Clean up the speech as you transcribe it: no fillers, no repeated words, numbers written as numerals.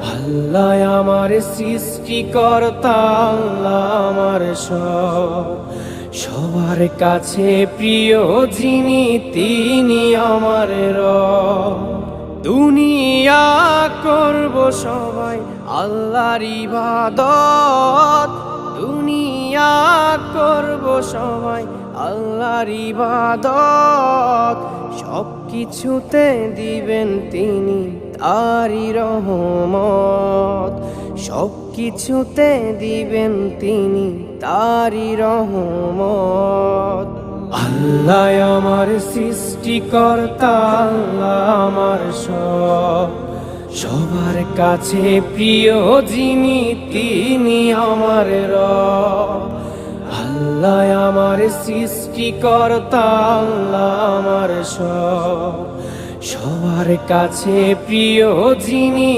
আল্লাহ আমার সৃষ্টিকর্তা, আল্লাহ আমার সবার কাছে প্রিয় যিনি, তিনি আমার রব। দুনিয়া করব সবাই আল্লাহর ইবাদত, দুনিয়া করব সবাই আল্লাহর ইবাদত। সব কিছুতে দিবেন তিনি তারই রহমত, সব কিছুতে দিবেন তিনি তারই রহমত। আল্লাহ আমার সৃষ্টিকর্তা, আল্লাহ আমার সবার কাছে প্রিয় যিনি, তিনি আমার রব। আল্লাহ আমার সৃষ্টিকর্তা, আল্লাহ আমার সবার কাছে প্রিয় যিনি।